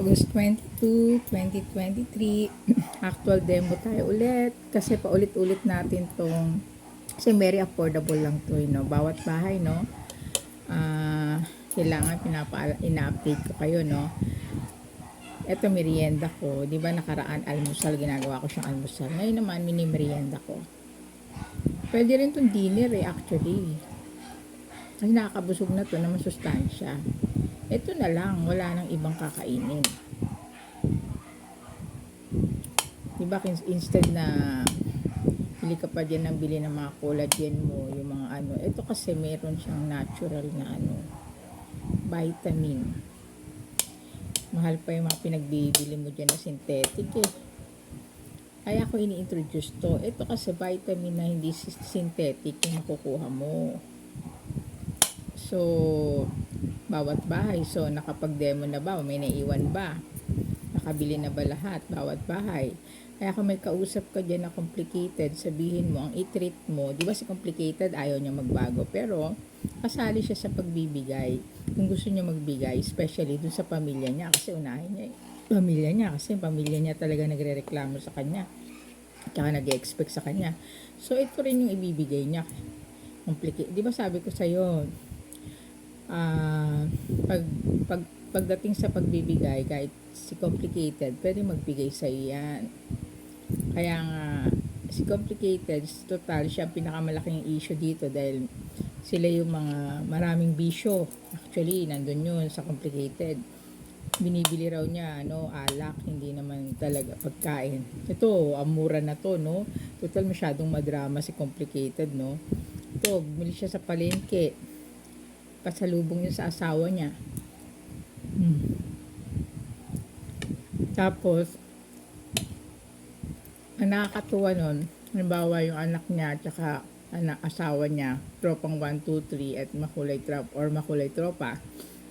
August 22, 2023. Actual demo tayo ulit kasi paulit-ulit natin tong kasi very affordable lang to, no? Bawat bahay, no? Kailangan ina-update ko kayo, no? Ito merienda ko, 'di ba nakaraan almusal, ginagawa ko siyang almusal. Ngayon naman mini merienda ko. Pwede rin tong dinner actually. Kasi nakakabusog na to na masustansya. Ito na lang, wala nang ibang kakainin. Diba instead na bili ka pa dyan ng bili ng mga collagen mo, yung mga ano, ito kasi meron siyang natural na ano, vitamin. Mahal pa yung mga pinagbibili mo dyan na synthetic eh. Kaya ako ini-introduce to. Ito kasi vitamin na hindi synthetic yung makukuha mo. So, bawat bahay. So, nakapag-demo na ba? May naiwan ba? Nakabili na ba lahat? Bawat bahay. Kaya kung may kausap ka dyan na complicated, sabihin mo, ang i-treat mo, di ba si complicated, ayaw niya magbago. Pero, kasali siya sa pagbibigay. Kung gusto niya magbigay, especially dun sa pamilya niya, kasi unahin niya pamilya niya, kasi pamilya niya talaga nagre-reklamo sa kanya. Tsaka nag-expect sa kanya. So, ito rin yung ibibigay niya. Di ba sabi ko sa'yo, pagdating sa pagbibigay, kahit si complicated, pwede magbigay sa yan. Kaya nga, si complicated, total, siya pinakamalaking issue dito dahil sila yung mga maraming bisyo. Actually, nandun yun sa complicated. Binibili raw niya, alak, hindi naman talaga pagkain. Ito, amura na to, no? Total, masyadong madrama si complicated, no? Ito, bumili siya sa palengke. Pasalubong niya sa asawa niya. Tapos, ang nakakatuwa nun, halimbawa yung anak niya at asawa niya, tropang 1, 2, 3 at makulay tropa,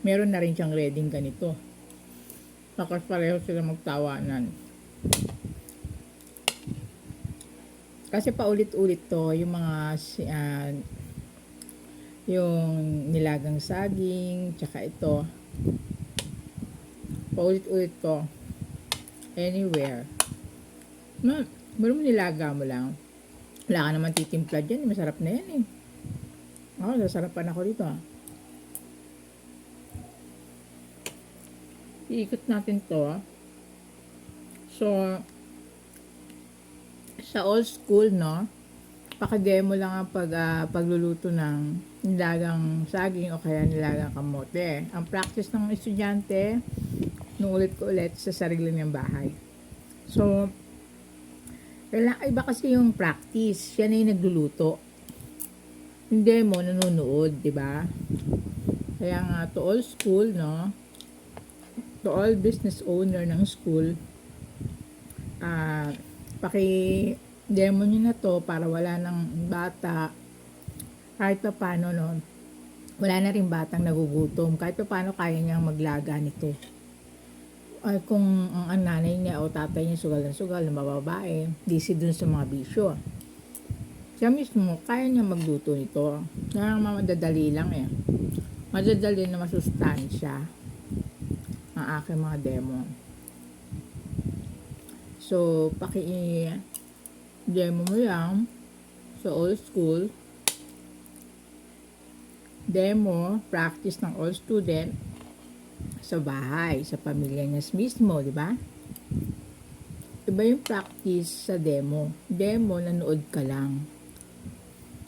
meron na rin siyang reading ganito. Tapos pareho sila magtawanan. Kasi paulit-ulit to, yung mga yung nilagang saging, tsaka ito, paulit-ulit to, anywhere. Pero nilaga mo lang. Wala ka naman titimpla dyan. Masarap na yan eh. Ako, sasarapan ako dito. Iikot natin to. So, sa old school, no? Pakademo lang ang pagluluto ng nilagang saging o kaya nilagang kamote. Ang practice ng estudyante, nung ulit ko ulit sa sarili niyang bahay. So, iba kasi yung practice. Siya na yung nagluluto. Hindi mo nanonood, di ba? Kaya nga, to all school, no? To all business owner ng school, paki-demo nyo na to para wala ng bata. Kahit pa paano, no? Wala na rin batang nagugutom. Kahit pa paano kaya niyang maglaga nito. Ay, kung ang nanay niya o tatay niya sugal na mababae, busy dun sa mga bisyo. Siya mismo, kaya niya magluto nito. Kaya madadali lang eh. Madadali na masustansya ang aking mga demo. So, paki-demo mo lang sa old school. Demo, practice ng all student sa bahay, sa pamilya niya mismo, di ba? Iba yung practice sa demo. Demo, nanood ka lang.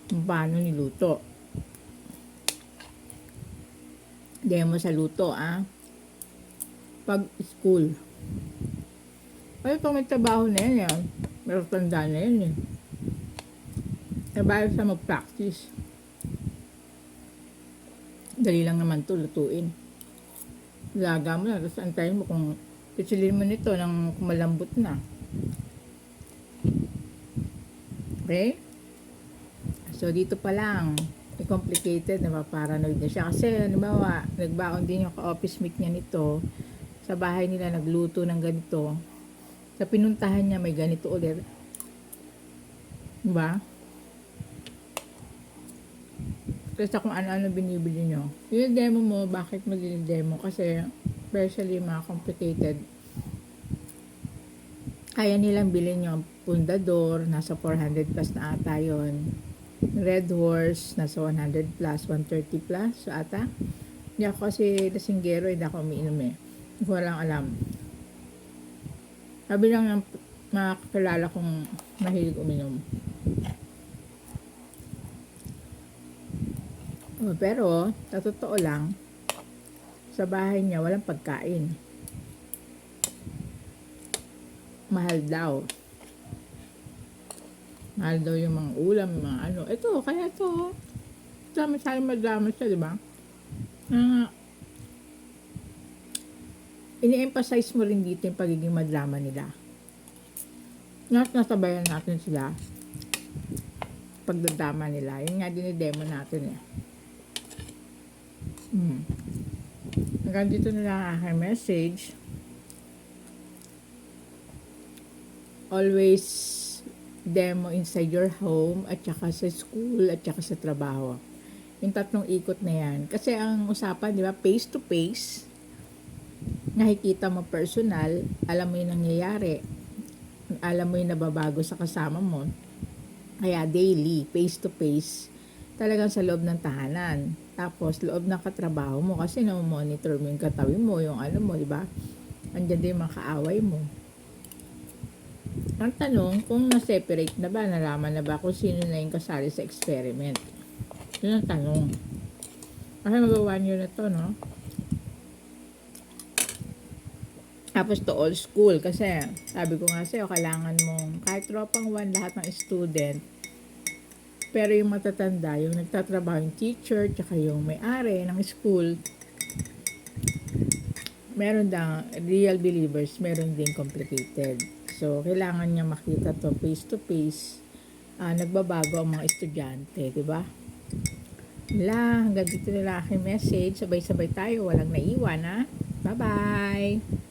Kung paano niluto. Demo sa luto, Pag school. Ay, pag may trabaho na yan, meron tanda na yan, Trabaho sa mag-practice. Dali lang naman to lutuin. Laga mo na, tapos antayin mo kung pisilin mo nito ng malambot na. Okay? So, dito pa lang, complicated, paranoid na siya. Kasi, halimbawa, nagbaon din yung ka-office mate niya nito. Sa bahay nila, nagluto ng ganito. Sa pinuntahan niya, may ganito ulit. Diba? Kasi kung ano-ano binibili nyo. Yung demo mo, bakit mo din demo? Kasi especially mga complicated, kaya nilang bilhin yung Pundador, nasa 400 plus na ata yun. Red Horse, nasa 100 plus, 130 plus, so ata. Hindi ako kasi lasinggero, hindi ako umiinom eh. Hindi ko lang alam. Sabi lang ng mga kakilala kong mahilig uminom. Oh, pero, sa totoo lang, sa bahay niya walang pagkain. Mahal daw. Mahal daw yung mga ulam, yung mga ano. Ito, kaya ito. Masyadong madrama siya, di ba? Ini-emphasize mo rin dito yung pagiging madrama nila. Nasabayan natin sila pagdadama nila. Yun nga dinidemo natin eh. Hanggang dito na lang ang aking message. Always demo inside your home at saka sa school at saka sa trabaho. Yung tatlong ikot na yan. Kasi ang usapan, di ba, face to face, nakikita mo personal, alam mo yung nangyayari, alam mo yung nababago sa kasama mo. Kaya daily, face to face, talagang sa loob ng tahanan. Tapos, loob ng katrabaho mo kasi na-monitor mo yung katabi mo, yung ano mo, di ba? Andiyan din yung mga kaaway mo. Ang tanong, kung na-separate na ba, nalaman na ba kung sino na yung kasali sa experiment? Yun ang tanong. Kasi mag-1 year na to, no? Tapos to all school, kasi sabi ko nga sa'yo, kailangan mong, kahit tropang 1 lahat ng student, pero yung matatanda, yung nagtatrabaho yung teacher, tsaka yung may-ari ng school, meron daw real believers, meron din complicated. So, kailangan niya makita to face to face. Nagbabago ang mga estudyante, di ba? Hanggang dito nila aking message. Sabay-sabay tayo, walang naiwan ha. Bye-bye!